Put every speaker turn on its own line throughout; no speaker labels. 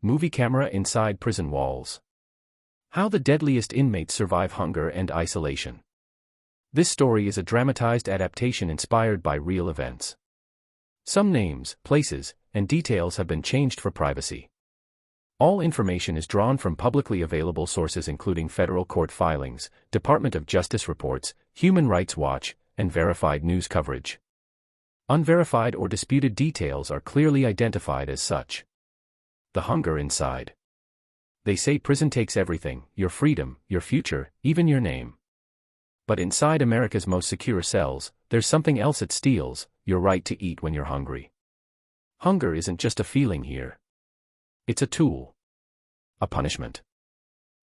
Movie camera inside prison walls. How the deadliest inmates survive hunger and isolation. This story is a dramatized adaptation inspired by real events. Some names, places, and details have been changed for privacy. All information is drawn from publicly available sources including federal court filings, Department of Justice reports, Human Rights Watch, and verified news coverage. Unverified or disputed details are clearly identified as such. The hunger inside. They say prison takes everything, your freedom, your future, even your name. But inside America's most secure cells, there's something else it steals, your right to eat when you're hungry. Hunger isn't just a feeling here. It's a tool. A punishment.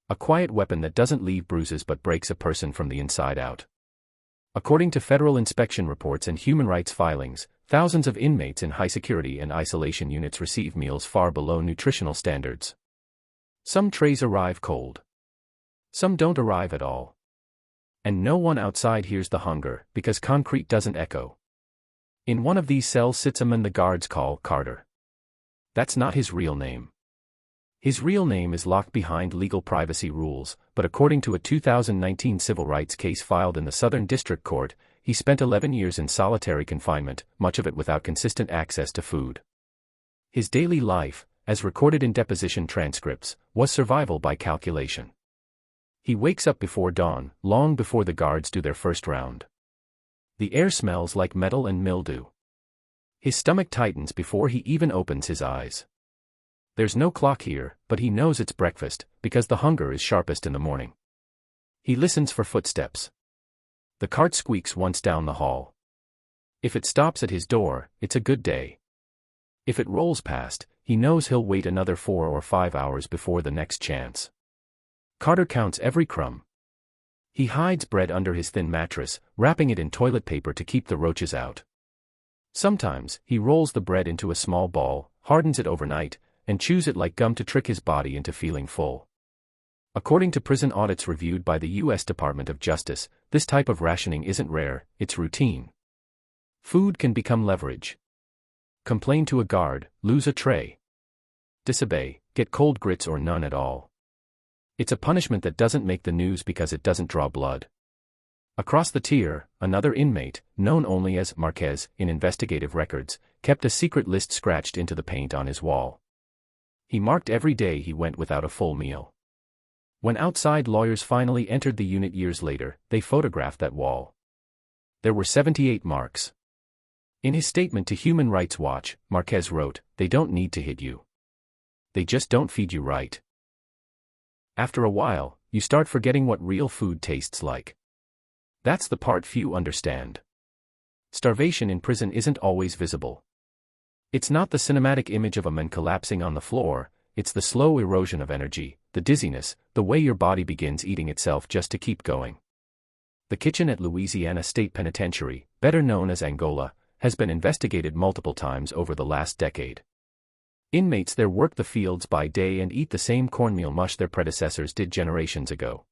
A quiet weapon that doesn't leave bruises but breaks a person from the inside out. According to federal inspection reports and human rights filings, thousands of inmates in high-security and isolation units receive meals far below nutritional standards. Some trays arrive cold. Some don't arrive at all. And no one outside hears the hunger, because concrete doesn't echo. In one of these cells sits a man the guards call Carter. That's not his real name. His real name is locked behind legal privacy rules, but according to a 2019 civil rights case filed in the Southern District Court, he spent 11 years in solitary confinement, much of it without consistent access to food. His daily life, as recorded in deposition transcripts, was survival by calculation. He wakes up before dawn, long before the guards do their first round. The air smells like metal and mildew. His stomach tightens before he even opens his eyes. There's no clock here, but he knows it's breakfast, because the hunger is sharpest in the morning. He listens for footsteps. The cart squeaks once down the hall. If it stops at his door, it's a good day. If it rolls past, he knows he'll wait another 4 or 5 hours before the next chance. Carter counts every crumb. He hides bread under his thin mattress, wrapping it in toilet paper to keep the roaches out. Sometimes, he rolls the bread into a small ball, hardens it overnight, and chews it like gum to trick his body into feeling full. According to prison audits reviewed by the U.S. Department of Justice, this type of rationing isn't rare, it's routine. Food can become leverage. Complain to a guard, lose a tray. Disobey, get cold grits or none at all. It's a punishment that doesn't make the news because it doesn't draw blood. Across the tier, another inmate, known only as Marquez in investigative records, kept a secret list scratched into the paint on his wall. He marked every day he went without a full meal. When outside lawyers finally entered the unit years later, they photographed that wall. There were 78 marks. In his statement to Human Rights Watch, Marquez wrote, "They don't need to hit you. They just don't feed you right." After a while, you start forgetting what real food tastes like. That's the part few understand. Starvation in prison isn't always visible. It's not the cinematic image of a man collapsing on the floor, it's the slow erosion of energy, the dizziness, the way your body begins eating itself just to keep going. The kitchen at Louisiana State Penitentiary, better known as Angola, has been investigated multiple times over the last decade. Inmates there work the fields by day and eat the same cornmeal mush their predecessors did generations ago.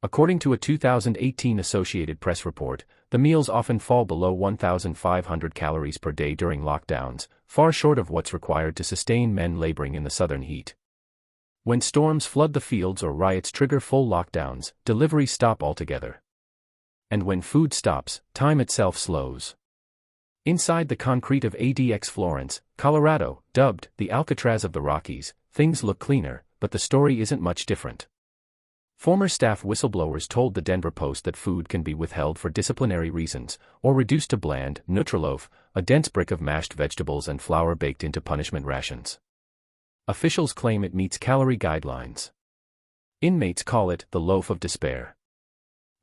According to a 2018 Associated Press report, the meals often fall below 1,500 calories per day during lockdowns, far short of what's required to sustain men laboring in the southern heat. When storms flood the fields or riots trigger full lockdowns, deliveries stop altogether. And when food stops, time itself slows. Inside the concrete of ADX Florence, Colorado, dubbed the Alcatraz of the Rockies, things look cleaner, but the story isn't much different. Former staff whistleblowers told the Denver Post that food can be withheld for disciplinary reasons, or reduced to bland nutraloaf, a dense brick of mashed vegetables and flour baked into punishment rations. Officials claim it meets calorie guidelines. Inmates call it the loaf of despair.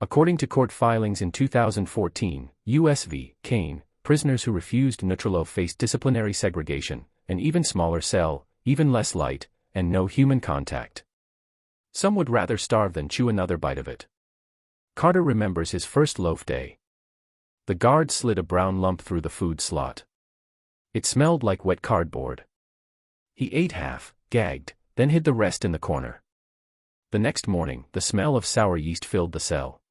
According to court filings in 2014, U.S. v. Kane, prisoners who refused nutraloaf faced disciplinary segregation, an even smaller cell, even less light, and no human contact. Some would rather starve than chew another bite of it. Carter remembers his first loaf day. The guard slid a brown lump through the food slot. It smelled like wet cardboard. He ate half, gagged, then hid the rest in the corner. The next morning, the smell of sour yeast filled the cell.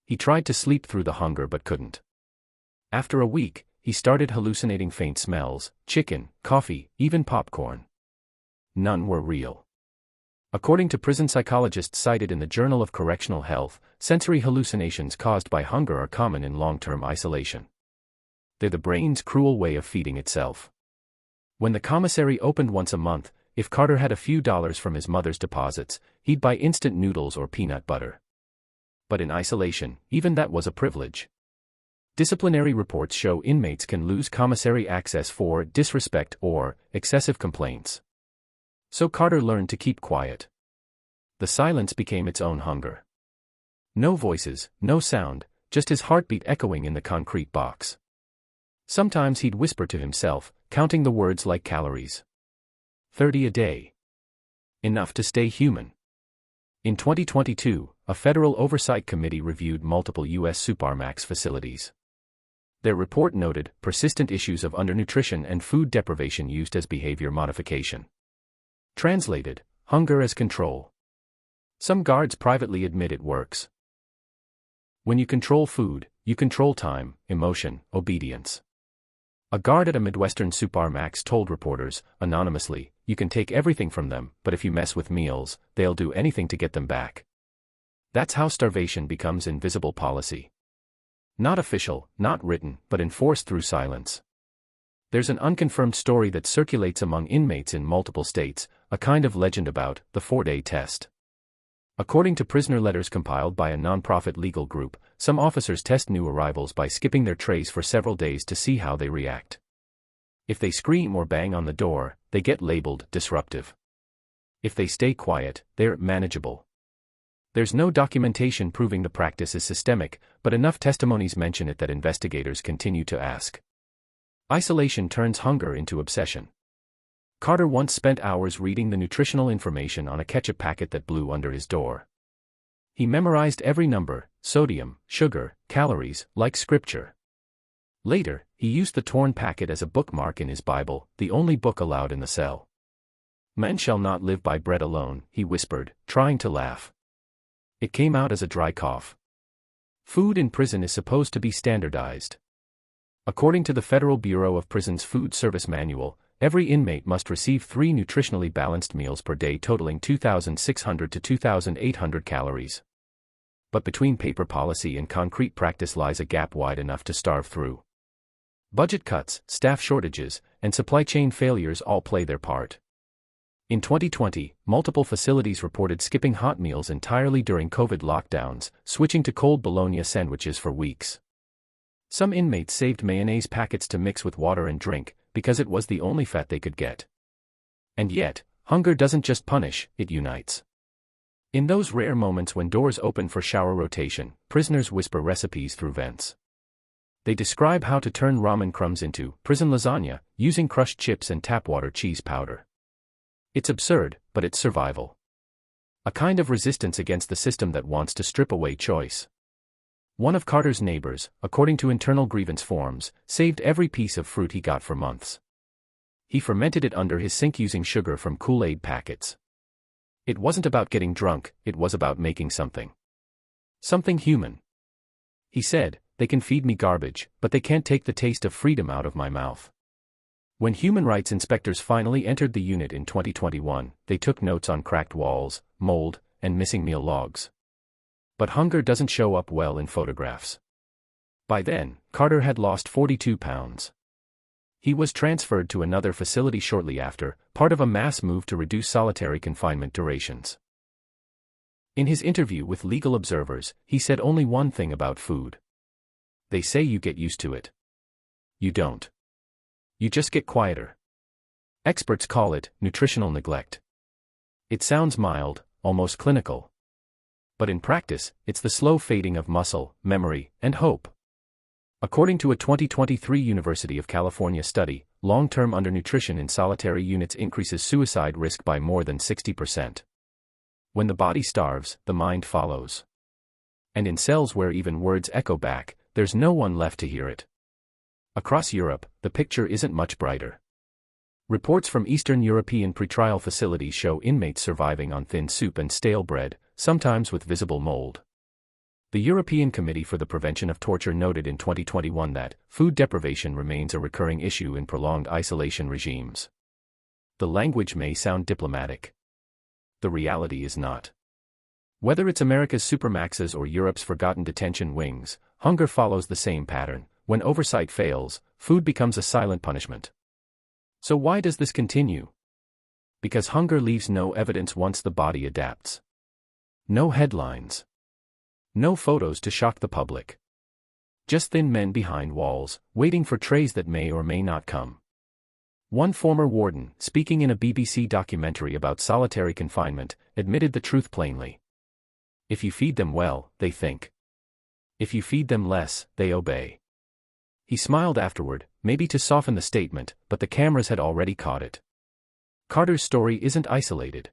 He tried to sleep through the hunger but couldn't. After a week, he started hallucinating faint smells, chicken, coffee, even popcorn. None were real. According to prison psychologists cited in the Journal of Correctional Health, sensory hallucinations caused by hunger are common in long-term isolation. They're the brain's cruel way of feeding itself. When the commissary opened once a month, if Carter had a few dollars from his mother's deposits, he'd buy instant noodles or peanut butter. But in isolation, even that was a privilege. Disciplinary reports show inmates can lose commissary access for disrespect or excessive complaints. So Carter learned to keep quiet. The silence became its own hunger. No voices, no sound, just his heartbeat echoing in the concrete box. Sometimes he'd whisper to himself, counting the words like calories. 30 a day. Enough to stay human. In 2022, a federal oversight committee reviewed multiple U.S. supermax facilities. Their report noted persistent issues of undernutrition and food deprivation used as behavior modification. Translated, hunger as control. Some guards privately admit it works. When you control food, you control time, emotion, obedience. A guard at a Midwestern supermax told reporters, anonymously, you can take everything from them, but if you mess with meals, they'll do anything to get them back. That's how starvation becomes invisible policy. Not official, not written, but enforced through silence. There's an unconfirmed story that circulates among inmates in multiple states, a kind of legend about the 4-day test. According to prisoner letters compiled by a nonprofit legal group, some officers test new arrivals by skipping their trays for several days to see how they react. If they scream or bang on the door, they get labeled disruptive. If they stay quiet, they're manageable. There's no documentation proving the practice is systemic, but enough testimonies mention it that investigators continue to ask. Isolation turns hunger into obsession. Carter once spent hours reading the nutritional information on a ketchup packet that blew under his door. He memorized every number, sodium, sugar, calories, like scripture. Later, he used the torn packet as a bookmark in his Bible, the only book allowed in the cell. "Man shall not live by bread alone," he whispered, trying to laugh. It came out as a dry cough. Food in prison is supposed to be standardized. According to the Federal Bureau of Prisons Food Service Manual, every inmate must receive 3 nutritionally balanced meals per day totaling 2,600 to 2,800 calories. But between paper policy and concrete practice lies a gap wide enough to starve through. Budget cuts, staff shortages, and supply chain failures all play their part. In 2020, multiple facilities reported skipping hot meals entirely during COVID lockdowns, switching to cold bologna sandwiches for weeks. Some inmates saved mayonnaise packets to mix with water and drink, because it was the only fat they could get. And yet, hunger doesn't just punish, it unites. In those rare moments when doors open for shower rotation, prisoners whisper recipes through vents. They describe how to turn ramen crumbs into prison lasagna, using crushed chips and tap water cheese powder. It's absurd, but it's survival. A kind of resistance against the system that wants to strip away choice. One of Carter's neighbors, according to internal grievance forms, saved every piece of fruit he got for months. He fermented it under his sink using sugar from Kool-Aid packets. It wasn't about getting drunk, it was about making something. Something human. He said, "They can feed me garbage, but they can't take the taste of freedom out of my mouth." When human rights inspectors finally entered the unit in 2021, they took notes on cracked walls, mold, and missing meal logs. But hunger doesn't show up well in photographs. By then, Carter had lost 42 pounds. He was transferred to another facility shortly after, part of a mass move to reduce solitary confinement durations. In his interview with Legal Observers, he said only one thing about food. "They say you get used to it. You don't. You just get quieter." Experts call it nutritional neglect. It sounds mild, almost clinical. But in practice, it's the slow fading of muscle, memory, and hope. According to a 2023 University of California study, long-term undernutrition in solitary units increases suicide risk by more than 60%. When the body starves, the mind follows. And in cells where even words echo back, there's no one left to hear it. Across Europe, the picture isn't much brighter. Reports from Eastern European pretrial facilities show inmates surviving on thin soup and stale bread, sometimes with visible mold. The European Committee for the Prevention of Torture noted in 2021 that food deprivation remains a recurring issue in prolonged isolation regimes. The language may sound diplomatic. The reality is not. Whether it's America's supermaxes or Europe's forgotten detention wings, hunger follows the same pattern. When oversight fails, food becomes a silent punishment. So why does this continue? Because hunger leaves no evidence once the body adapts. No headlines. No photos to shock the public. Just thin men behind walls, waiting for trays that may or may not come. One former warden, speaking in a BBC documentary about solitary confinement, admitted the truth plainly. If you feed them well, they think. If you feed them less, they obey. He smiled afterward, maybe to soften the statement, but the cameras had already caught it. Carter's story isn't isolated.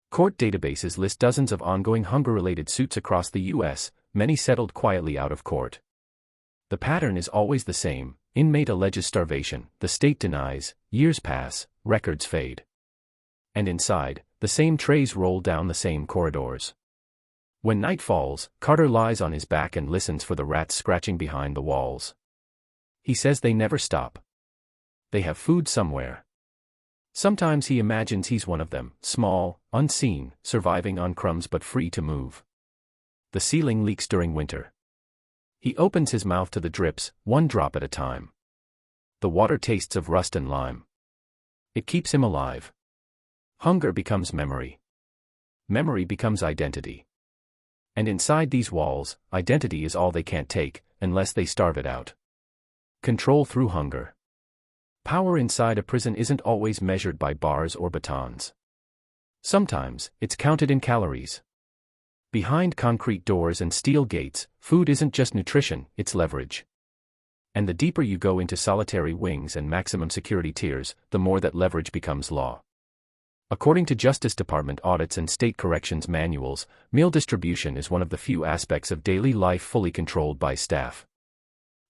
Court databases list dozens of ongoing hunger-related suits across the U.S., many settled quietly out of court. The pattern is always the same: inmate alleges starvation, the state denies, years pass, records fade. And inside, the same trays roll down the same corridors. When night falls, Carter lies on his back and listens for the rats scratching behind the walls. He says they never stop. They have food somewhere. Sometimes he imagines he's one of them, small, unseen, surviving on crumbs but free to move. The ceiling leaks during winter. He opens his mouth to the drips, one drop at a time. The water tastes of rust and lime. It keeps him alive. Hunger becomes memory. Memory becomes identity. And inside these walls, identity is all they can't take, unless they starve it out. Control through hunger. Power inside a prison isn't always measured by bars or batons. Sometimes, it's counted in calories. Behind concrete doors and steel gates, food isn't just nutrition, it's leverage. And the deeper you go into solitary wings and maximum security tiers, the more that leverage becomes law. According to Justice Department audits and state corrections manuals, meal distribution is one of the few aspects of daily life fully controlled by staff.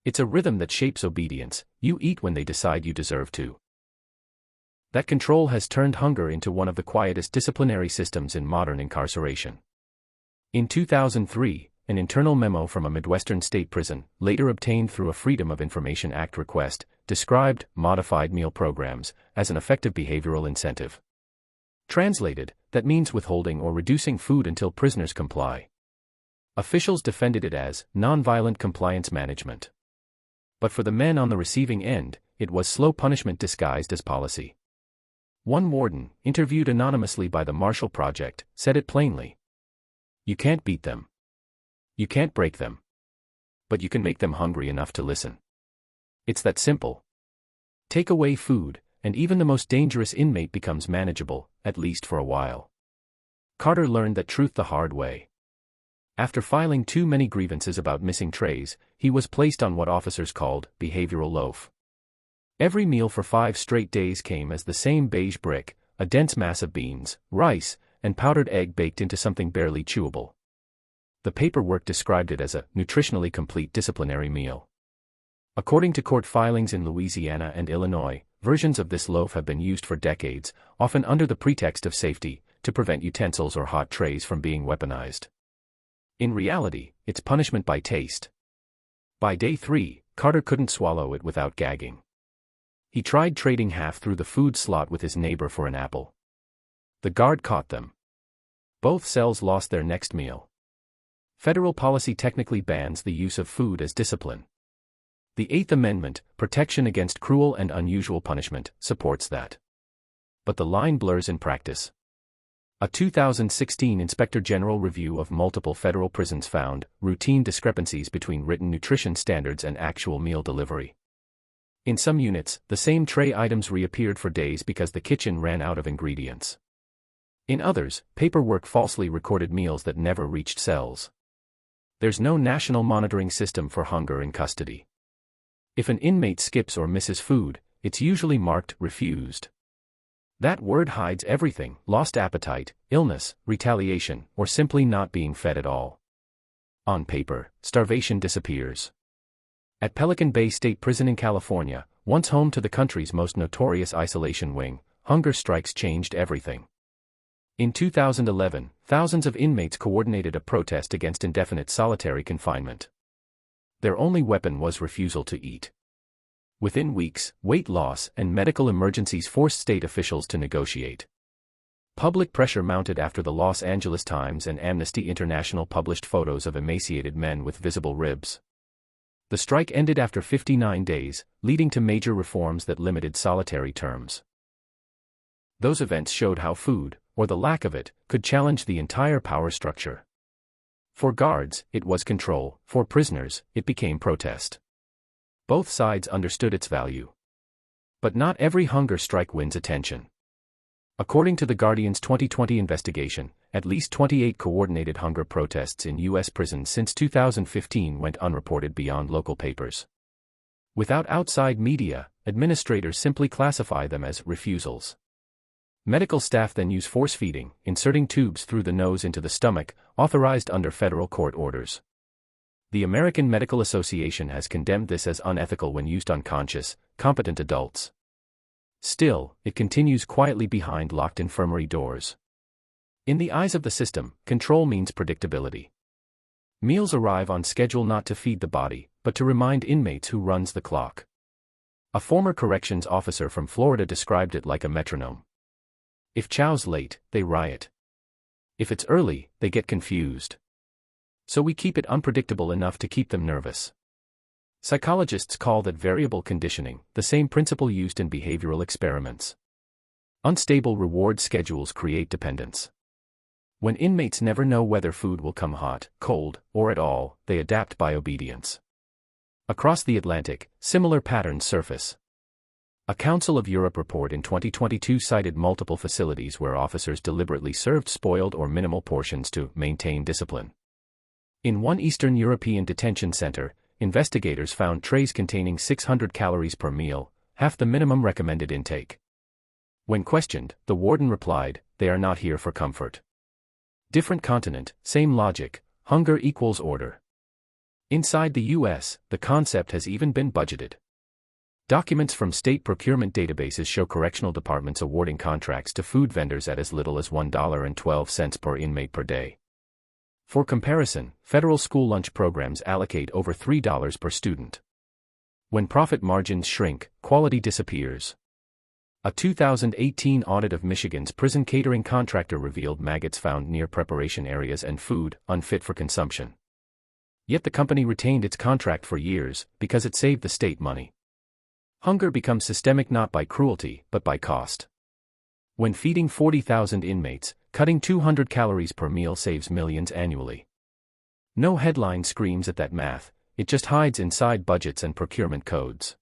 It's a rhythm that shapes obedience: you eat when they decide you deserve to. That control has turned hunger into one of the quietest disciplinary systems in modern incarceration. In 2003, an internal memo from a Midwestern state prison, later obtained through a Freedom of Information Act request, described modified meal programs as an effective behavioral incentive. Translated, that means withholding or reducing food until prisoners comply. Officials defended it as nonviolent compliance management. But for the men on the receiving end, it was slow punishment disguised as policy. One warden, interviewed anonymously by the Marshall Project, said it plainly. You can't beat them. You can't break them. But you can make them hungry enough to listen. It's that simple. Take away food, and even the most dangerous inmate becomes manageable, at least for a while. Carter learned that truth the hard way. After filing too many grievances about missing trays, he was placed on what officers called behavioral loaf. Every meal for 5 straight days came as the same beige brick, a dense mass of beans, rice, and powdered egg baked into something barely chewable. The paperwork described it as a nutritionally complete disciplinary meal. According to court filings in Louisiana and Illinois, versions of this loaf have been used for decades, often under the pretext of safety, to prevent utensils or hot trays from being weaponized. In reality, it's punishment by taste. By day 3, Carter couldn't swallow it without gagging. He tried trading half through the food slot with his neighbor for an apple. The guard caught them. Both cells lost their next meal. Federal policy technically bans the use of food as discipline. The Eighth Amendment, protection against cruel and unusual punishment, supports that. But the line blurs in practice. A 2016 Inspector General review of multiple federal prisons found routine discrepancies between written nutrition standards and actual meal delivery. In some units, the same tray items reappeared for days because the kitchen ran out of ingredients. In others, paperwork falsely recorded meals that never reached cells. There's no national monitoring system for hunger in custody. If an inmate skips or misses food, it's usually marked refused. That word hides everything: lost appetite, illness, retaliation, or simply not being fed at all. On paper, starvation disappears. At Pelican Bay State Prison in California, once home to the country's most notorious isolation wing, hunger strikes changed everything. In 2011, thousands of inmates coordinated a protest against indefinite solitary confinement. Their only weapon was refusal to eat. Within weeks, weight loss and medical emergencies forced state officials to negotiate. Public pressure mounted after the Los Angeles Times and Amnesty International published photos of emaciated men with visible ribs. The strike ended after 59 days, leading to major reforms that limited solitary terms. Those events showed how food, or the lack of it, could challenge the entire power structure. For guards, it was control; for prisoners, it became protest. Both sides understood its value. But not every hunger strike wins attention. According to The Guardian's 2020 investigation, at least 28 coordinated hunger protests in U.S. prisons since 2015 went unreported beyond local papers. Without outside media, administrators simply classify them as refusals. Medical staff then use force feeding, inserting tubes through the nose into the stomach, authorized under federal court orders. The American Medical Association has condemned this as unethical when used on conscious, competent adults. Still, it continues quietly behind locked infirmary doors. In the eyes of the system, control means predictability. Meals arrive on schedule not to feed the body, but to remind inmates who runs the clock. A former corrections officer from Florida described it like a metronome. If chow's late, they riot. If it's early, they get confused. So we keep it unpredictable enough to keep them nervous. Psychologists call that variable conditioning, the same principle used in behavioral experiments. Unstable reward schedules create dependence. When inmates never know whether food will come hot, cold, or at all, they adapt by obedience. Across the Atlantic, similar patterns surface. A Council of Europe report in 2022 cited multiple facilities where officers deliberately served spoiled or minimal portions to maintain discipline. In one Eastern European detention center, investigators found trays containing 600 calories per meal, half the minimum recommended intake. When questioned, the warden replied, "They are not here for comfort." Different continent, same logic, hunger equals order. Inside the U.S., the concept has even been budgeted. Documents from state procurement databases show correctional departments awarding contracts to food vendors at as little as $1.12 per inmate per day. For comparison, federal school lunch programs allocate over $3 per student. When profit margins shrink, quality disappears. A 2018 audit of Michigan's prison catering contractor revealed maggots found near preparation areas and food unfit for consumption. Yet the company retained its contract for years because it saved the state money. Hunger becomes systemic not by cruelty, but by cost. When feeding 40,000 inmates, cutting 200 calories per meal saves millions annually. No headline screams at that math, it just hides inside budgets and procurement codes.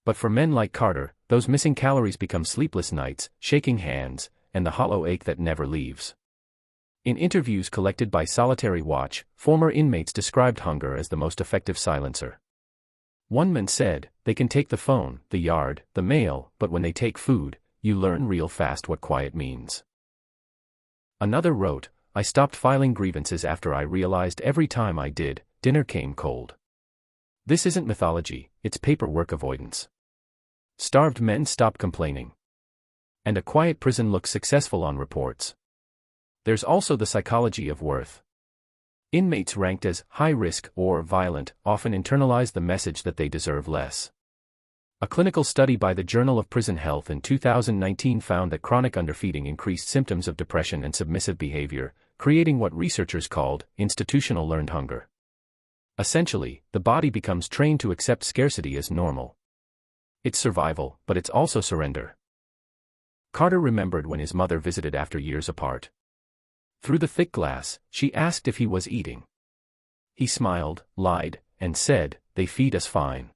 But for men like Carter, those missing calories become sleepless nights, shaking hands, and the hollow ache that never leaves. In interviews collected by Solitary Watch, former inmates described hunger as the most effective silencer. One man said, "They can take the phone, the yard, the mail, but when they take food, you learn real fast what quiet means." Another wrote, "I stopped filing grievances after I realized every time I did, dinner came cold." This isn't mythology, it's paperwork avoidance. Starved men stop complaining. And a quiet prison looks successful on reports. There's also the psychology of worth. Inmates ranked as high risk or violent often internalize the message that they deserve less. A clinical study by the Journal of Prison Health in 2019 found that chronic underfeeding increased symptoms of depression and submissive behavior, creating what researchers called institutional learned hunger. Essentially, the body becomes trained to accept scarcity as normal. It's survival, but it's also surrender. Carter remembered when his mother visited after years apart. Through the thick glass, she asked if he was eating. He smiled, lied, and said, "They feed us fine."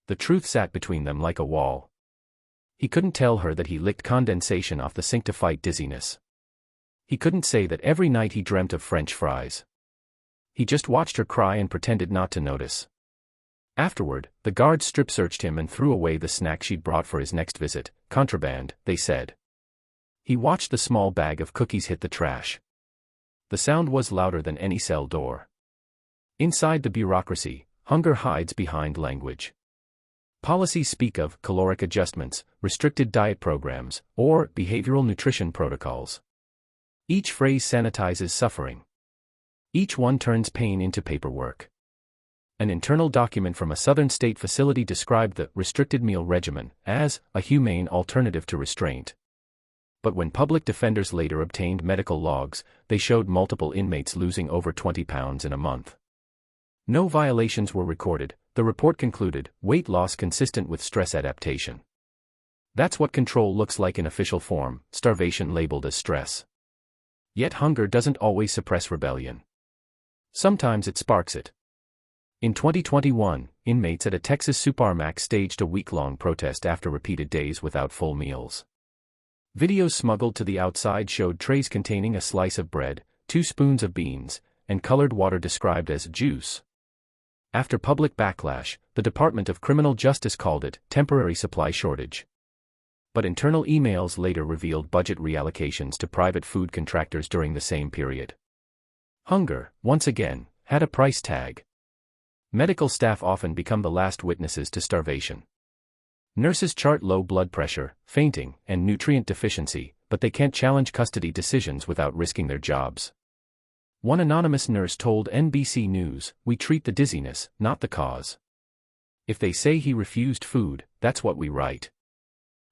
The truth sat between them like a wall. He couldn't tell her that he licked condensation off the sink to fight dizziness. He couldn't say that every night he dreamt of French fries. He just watched her cry and pretended not to notice. Afterward, the guards strip-searched him and threw away the snack she'd brought for his next visit. Contraband, they said. He watched the small bag of cookies hit the trash. The sound was louder than any cell door. Inside the bureaucracy, hunger hides behind language. Policies speak of caloric adjustments, restricted diet programs, or behavioral nutrition protocols. Each phrase sanitizes suffering. Each one turns pain into paperwork. An internal document from a southern state facility described the restricted meal regimen as a humane alternative to restraint. But when public defenders later obtained medical logs, they showed multiple inmates losing over 20 pounds in a month. No violations were recorded, the report concluded, weight loss consistent with stress adaptation. That's what control looks like in official form, starvation labeled as stress. Yet hunger doesn't always suppress rebellion. Sometimes it sparks it. In 2021, inmates at a Texas supermax staged a week-long protest after repeated days without full meals. Videos smuggled to the outside showed trays containing a slice of bread, 2 spoons of beans, and colored water described as juice. After public backlash, the Department of Criminal Justice called it temporary supply shortage. But internal emails later revealed budget reallocations to private food contractors during the same period. Hunger, once again, had a price tag. Medical staff often become the last witnesses to starvation. Nurses chart low blood pressure, fainting, and nutrient deficiency, but they can't challenge custody decisions without risking their jobs. One anonymous nurse told NBC News, "We treat the dizziness, not the cause. If they say he refused food, that's what we write."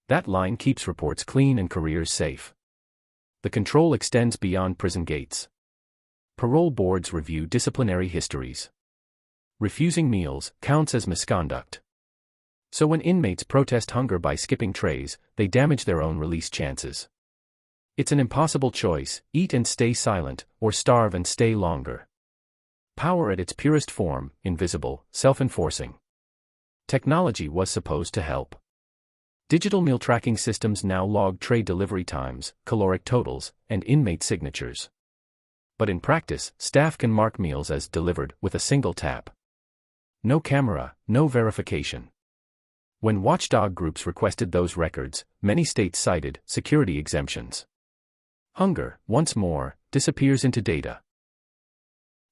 That line keeps reports clean and careers safe. The control extends beyond prison gates. Parole boards review disciplinary histories. Refusing meals counts as misconduct. So when inmates protest hunger by skipping trays, they damage their own release chances. It's an impossible choice: eat and stay silent, or starve and stay longer. Power at its purest form, invisible, self-enforcing. Technology was supposed to help. Digital meal tracking systems now log tray delivery times, caloric totals, and inmate signatures. But in practice, staff can mark meals as delivered with a single tap. No camera, no verification. When watchdog groups requested those records, many states cited security exemptions. Hunger, once more, disappears into data.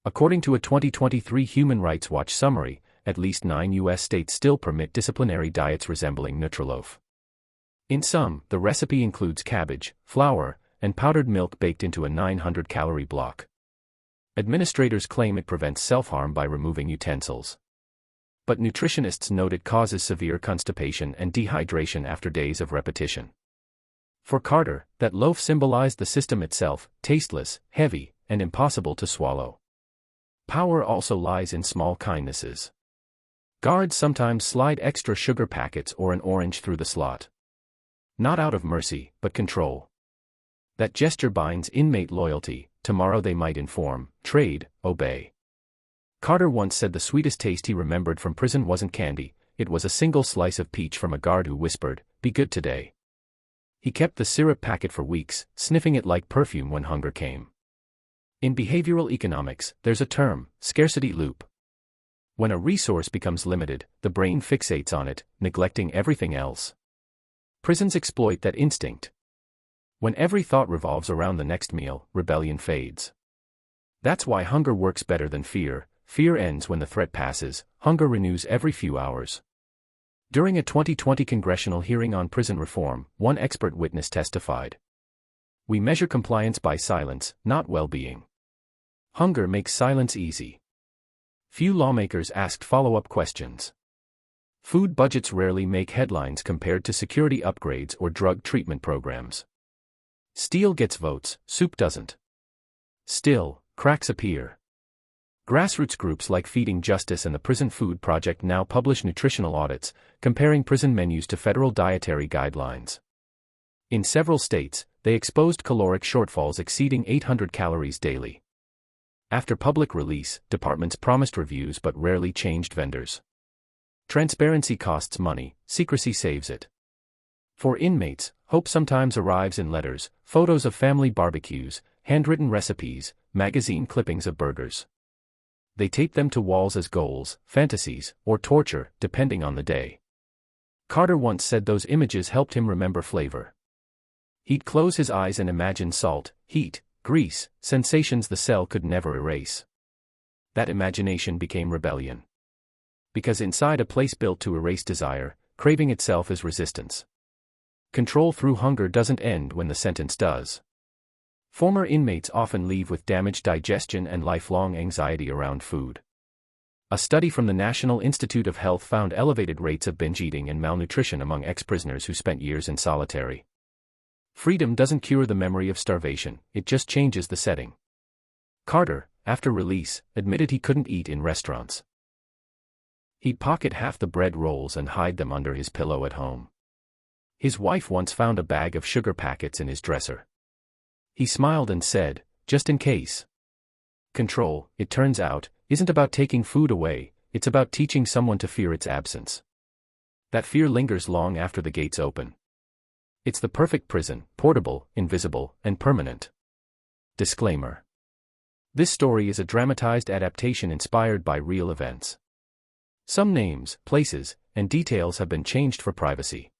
According to a 2023 Human Rights Watch summary, at least 9 U.S. states still permit disciplinary diets resembling nutraloaf. In some, the recipe includes cabbage, flour, and powdered milk baked into a 900-calorie block. Administrators claim it prevents self-harm by removing utensils. But nutritionists note it causes severe constipation and dehydration after days of repetition. For Carter, that loaf symbolized the system itself, tasteless, heavy, and impossible to swallow. Power also lies in small kindnesses. Guards sometimes slide extra sugar packets or an orange through the slot. Not out of mercy, but control. That gesture binds inmate loyalty. Tomorrow they might inform, trade, obey. Carter once said the sweetest taste he remembered from prison wasn't candy, it was a single slice of peach from a guard who whispered, "Be good today." He kept the syrup packet for weeks, sniffing it like perfume when hunger came. In behavioral economics, there's a term, scarcity loop. When a resource becomes limited, the brain fixates on it, neglecting everything else. Prisons exploit that instinct. When every thought revolves around the next meal, rebellion fades. That's why hunger works better than fear. Fear ends when the threat passes, hunger renews every few hours. During a 2020 congressional hearing on prison reform, one expert witness testified. "We measure compliance by silence, not well-being. Hunger makes silence easy." Few lawmakers asked follow-up questions. Food budgets rarely make headlines compared to security upgrades or drug treatment programs. Steel gets votes, soup doesn't. Still, cracks appear. Grassroots groups like Feeding Justice and the Prison Food Project now publish nutritional audits, comparing prison menus to federal dietary guidelines. In several states, they exposed caloric shortfalls exceeding 800 calories daily. After public release, departments promised reviews but rarely changed vendors. Transparency costs money, secrecy saves it. For inmates, hope sometimes arrives in letters, photos of family barbecues, handwritten recipes, magazine clippings of burgers. They tape them to walls as goals, fantasies, or torture, depending on the day. Carter once said those images helped him remember flavor. He'd close his eyes and imagine salt, heat, grease, sensations the cell could never erase. That imagination became rebellion. Because inside a place built to erase desire, craving itself is resistance. Control through hunger doesn't end when the sentence does. Former inmates often leave with damaged digestion and lifelong anxiety around food. A study from the National Institute of Health found elevated rates of binge eating and malnutrition among ex-prisoners who spent years in solitary. Freedom doesn't cure the memory of starvation, it just changes the setting. Carter, after release, admitted he couldn't eat in restaurants. He'd pocket half the bread rolls and hide them under his pillow at home. His wife once found a bag of sugar packets in his dresser. He smiled and said, "Just in case." Control, it turns out, isn't about taking food away, it's about teaching someone to fear its absence. That fear lingers long after the gates open. It's the perfect prison, portable, invisible, and permanent. Disclaimer. This story is a dramatized adaptation inspired by real events. Some names, places, and details have been changed for privacy.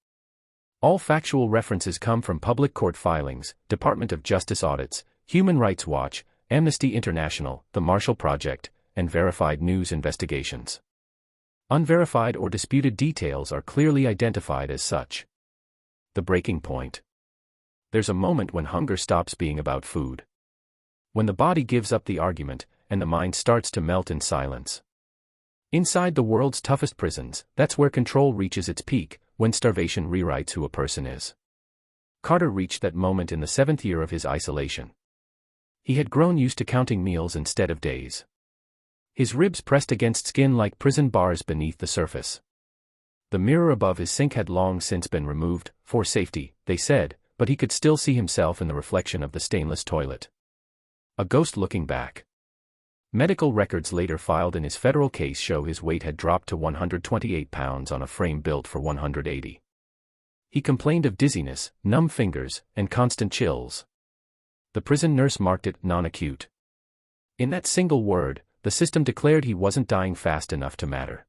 All factual references come from public court filings, Department of Justice audits, Human Rights Watch, Amnesty International, the Marshall Project, and verified news investigations. Unverified or disputed details are clearly identified as such. The breaking point. There's a moment when hunger stops being about food. When the body gives up the argument, and the mind starts to melt in silence. Inside the world's toughest prisons, that's where control reaches its peak, when starvation rewrites who a person is. Carter reached that moment in the 7th year of his isolation. He had grown used to counting meals instead of days. His ribs pressed against skin like prison bars beneath the surface. The mirror above his sink had long since been removed, for safety, they said, but he could still see himself in the reflection of the stainless toilet. A ghost looking back. Medical records later filed in his federal case show his weight had dropped to 128 pounds on a frame built for 180. He complained of dizziness, numb fingers, and constant chills. The prison nurse marked it non-acute. In that single word, the system declared he wasn't dying fast enough to matter.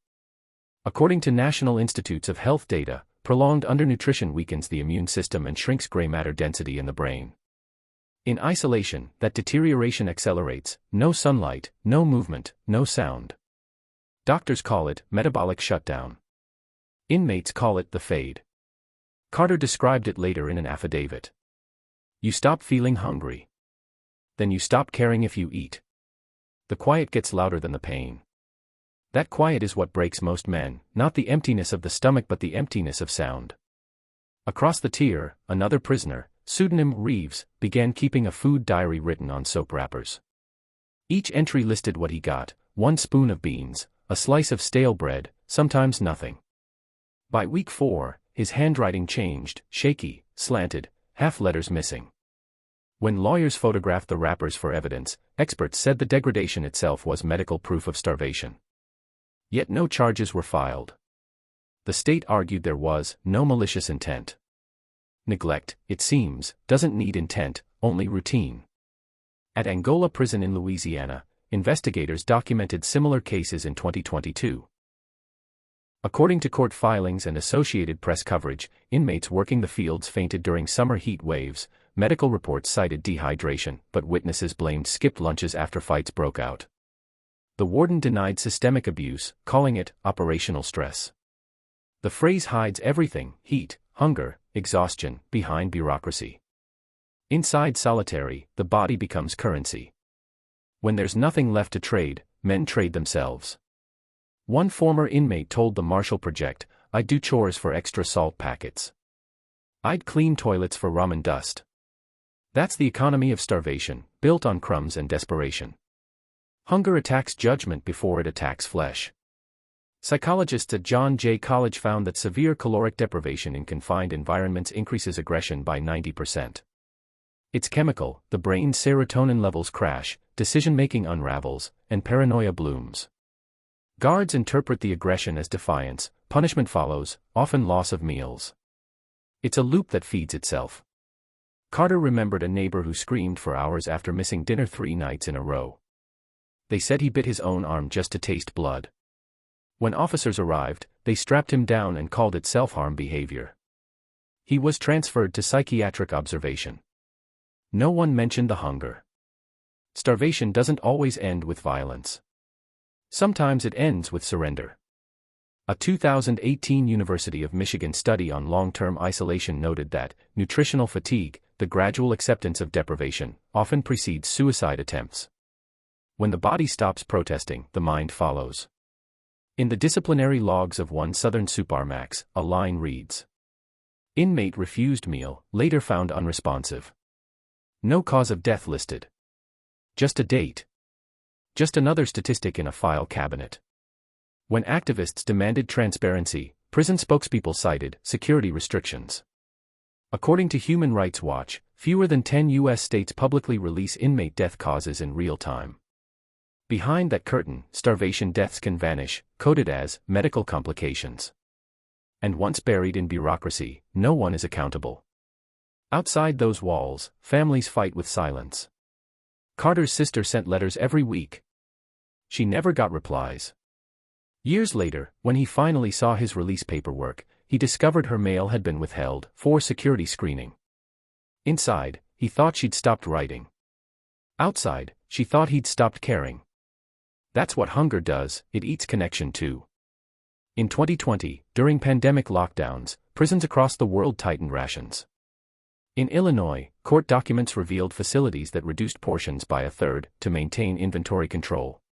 According to National Institutes of Health data, prolonged undernutrition weakens the immune system and shrinks gray matter density in the brain. In isolation, that deterioration accelerates, no sunlight, no movement, no sound. Doctors call it metabolic shutdown. Inmates call it the fade. Carter described it later in an affidavit. You stop feeling hungry. Then you stop caring if you eat. The quiet gets louder than the pain. That quiet is what breaks most men, not the emptiness of the stomach but the emptiness of sound. Across the tier, another prisoner, pseudonym Reeves, began keeping a food diary written on soap wrappers. Each entry listed what he got: 1 spoon of beans, a slice of stale bread, sometimes nothing. By week 4, his handwriting changed, shaky, slanted, half letters missing. When lawyers photographed the wrappers for evidence, experts said the degradation itself was medical proof of starvation. Yet no charges were filed. The state argued there was no malicious intent. Neglect, it seems, doesn't need intent, only routine. At Angola prison in Louisiana, investigators documented similar cases in 2022. According to court filings and Associated Press coverage, inmates working the fields fainted during summer heat waves. Medical reports cited dehydration, but witnesses blamed skipped lunches after fights broke out. The warden denied systemic abuse, calling it operational stress. The phrase hides everything: heat, hunger, exhaustion, behind bureaucracy. Inside solitary, the body becomes currency. When there's nothing left to trade, men trade themselves. One former inmate told the Marshall Project, "I'd do chores for extra salt packets. I'd clean toilets for ramen dust." That's the economy of starvation, built on crumbs and desperation. Hunger attacks judgment before it attacks flesh. Psychologists at John Jay College found that severe caloric deprivation in confined environments increases aggression by 90%. It's chemical: the brain's serotonin levels crash, decision-making unravels, and paranoia blooms. Guards interpret the aggression as defiance, punishment follows, often loss of meals. It's a loop that feeds itself. Carter remembered a neighbor who screamed for hours after missing dinner 3 nights in a row. They said he bit his own arm just to taste blood. When officers arrived, they strapped him down and called it self-harm behavior. He was transferred to psychiatric observation. No one mentioned the hunger. Starvation doesn't always end with violence. Sometimes it ends with surrender. A 2018 University of Michigan study on long-term isolation noted that nutritional fatigue, the gradual acceptance of deprivation, often precedes suicide attempts. When the body stops protesting, the mind follows. In the disciplinary logs of one Southern Supermax, a line reads: "Inmate refused meal, later found unresponsive. No cause of death listed. Just a date. Just another statistic in a file cabinet." When activists demanded transparency, prison spokespeople cited security restrictions. According to Human Rights Watch, fewer than 10 U.S. states publicly release inmate death causes in real time. Behind that curtain, starvation deaths can vanish, coded as medical complications. And once buried in bureaucracy, no one is accountable. Outside those walls, families fight with silence. Carter's sister sent letters every week. She never got replies. Years later, when he finally saw his release paperwork, he discovered her mail had been withheld for security screening. Inside, he thought she'd stopped writing. Outside, she thought he'd stopped caring. That's what hunger does, it eats connection too. In 2020, during pandemic lockdowns, prisons across the world tightened rations. In Illinois, court documents revealed facilities that reduced portions by a third to maintain inventory control.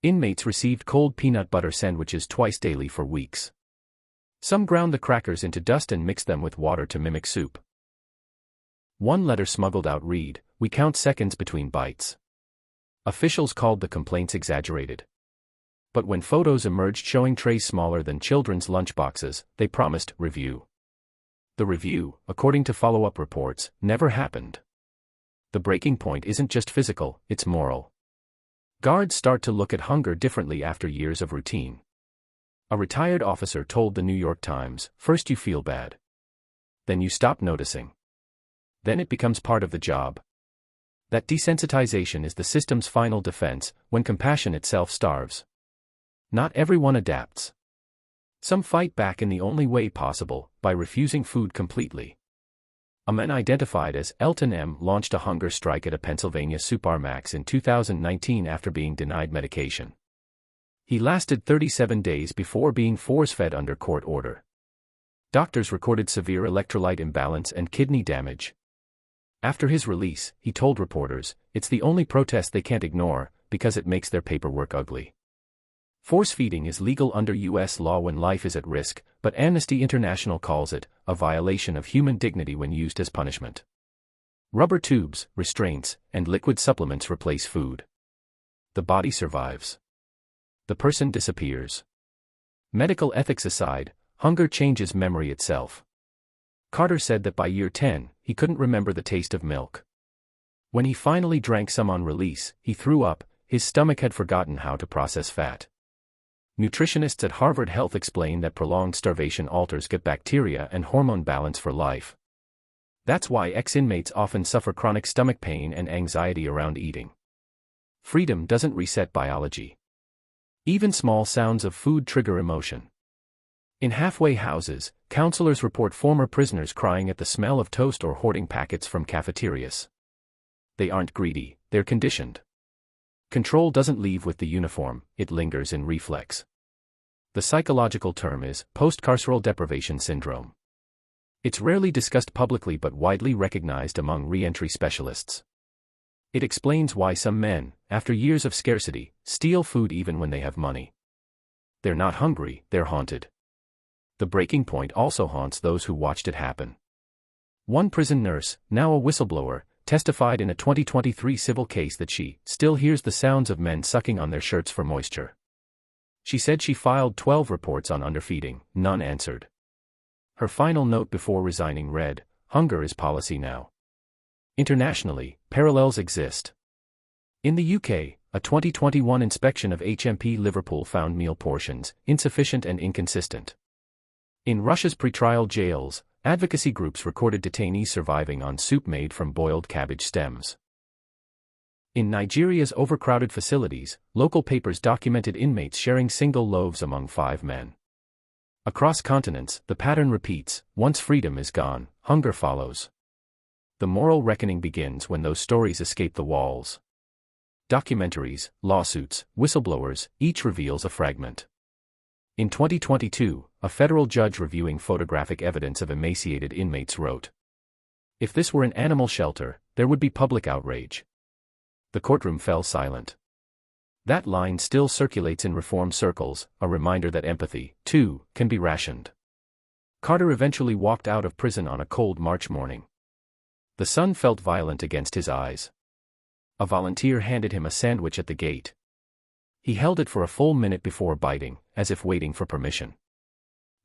Inmates received cold peanut butter sandwiches twice daily for weeks. Some ground the crackers into dust and mixed them with water to mimic soup. One letter smuggled out read, "We count seconds between bites." Officials called the complaints exaggerated. But when photos emerged showing trays smaller than children's lunchboxes, they promised review. The review, according to follow-up reports, never happened. The breaking point isn't just physical, it's moral. Guards start to look at hunger differently after years of routine. A retired officer told the New York Times, "First you feel bad. Then you stop noticing. Then it becomes part of the job." That desensitization is the system's final defense when compassion itself starves. Not everyone adapts. Some fight back in the only way possible, by refusing food completely. A man identified as Elton M. launched a hunger strike at a Pennsylvania Supermax in 2019 after being denied medication. He lasted 37 days before being force-fed under court order. Doctors recorded severe electrolyte imbalance and kidney damage. After his release, he told reporters, "It's the only protest they can't ignore, because it makes their paperwork ugly." Force-feeding is legal under U.S. law when life is at risk, but Amnesty International calls it a violation of human dignity when used as punishment. Rubber tubes, restraints, and liquid supplements replace food. The body survives. The person disappears. Medical ethics aside, hunger changes memory itself. Carter said that by year 10, he couldn't remember the taste of milk. When he finally drank some on release, he threw up, his stomach had forgotten how to process fat. Nutritionists at Harvard Health explain that prolonged starvation alters gut bacteria and hormone balance for life. That's why ex-inmates often suffer chronic stomach pain and anxiety around eating. Freedom doesn't reset biology. Even small sounds of food trigger emotion. In halfway houses, counselors report former prisoners crying at the smell of toast or hoarding packets from cafeterias. They aren't greedy, they're conditioned. Control doesn't leave with the uniform, it lingers in reflex. The psychological term is post-carceral deprivation syndrome. It's rarely discussed publicly but widely recognized among re-entry specialists. It explains why some men, after years of scarcity, steal food even when they have money. They're not hungry, they're haunted. The breaking point also haunts those who watched it happen. One prison nurse, now a whistleblower, testified in a 2023 civil case that she still hears the sounds of men sucking on their shirts for moisture. She said she filed 12 reports on underfeeding, none answered. Her final note before resigning read, "Hunger is policy now." Internationally, parallels exist. In the UK, a 2021 inspection of HMP Liverpool found meal portions insufficient and inconsistent. In Russia's pretrial jails, advocacy groups recorded detainees surviving on soup made from boiled cabbage stems. In Nigeria's overcrowded facilities, local papers documented inmates sharing single loaves among 5 men. Across continents, the pattern repeats: once freedom is gone, hunger follows. The moral reckoning begins when those stories escape the walls. Documentaries, lawsuits, whistleblowers, each reveals a fragment. In 2022, a federal judge reviewing photographic evidence of emaciated inmates wrote, "If this were an animal shelter, there would be public outrage." The courtroom fell silent. That line still circulates in reform circles, a reminder that empathy, too, can be rationed. Carter eventually walked out of prison on a cold March morning. The sun felt violent against his eyes. A volunteer handed him a sandwich at the gate. He held it for a full minute before biting, as if waiting for permission.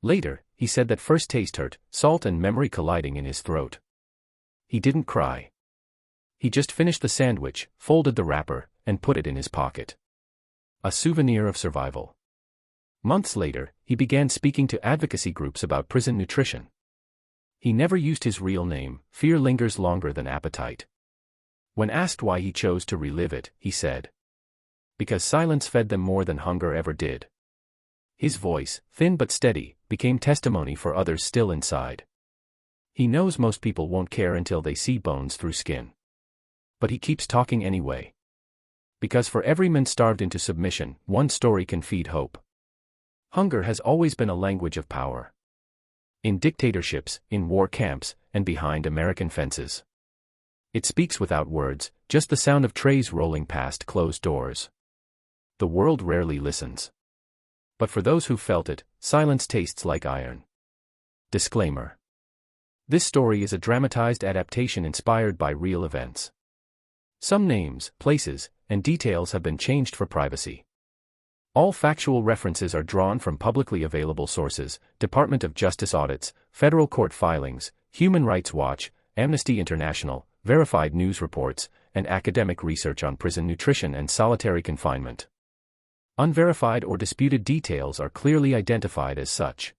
Later, he said that first taste hurt, salt and memory colliding in his throat. He didn't cry. He just finished the sandwich, folded the wrapper, and put it in his pocket. A souvenir of survival. Months later, he began speaking to advocacy groups about prison nutrition. He never used his real name. Fear lingers longer than appetite. When asked why he chose to relive it, he said, "Because silence fed them more than hunger ever did." His voice, thin but steady, became testimony for others still inside. He knows most people won't care until they see bones through skin. But he keeps talking anyway. Because for every man starved into submission, one story can feed hope. Hunger has always been a language of power. In dictatorships, in war camps, and behind American fences. It speaks without words, just the sound of trays rolling past closed doors. The world rarely listens. But for those who felt it, silence tastes like iron. Disclaimer. This story is a dramatized adaptation inspired by real events. Some names, places, and details have been changed for privacy. All factual references are drawn from publicly available sources: Department of Justice audits, federal court filings, Human Rights Watch, Amnesty International, verified news reports, and academic research on prison nutrition and solitary confinement. Unverified or disputed details are clearly identified as such.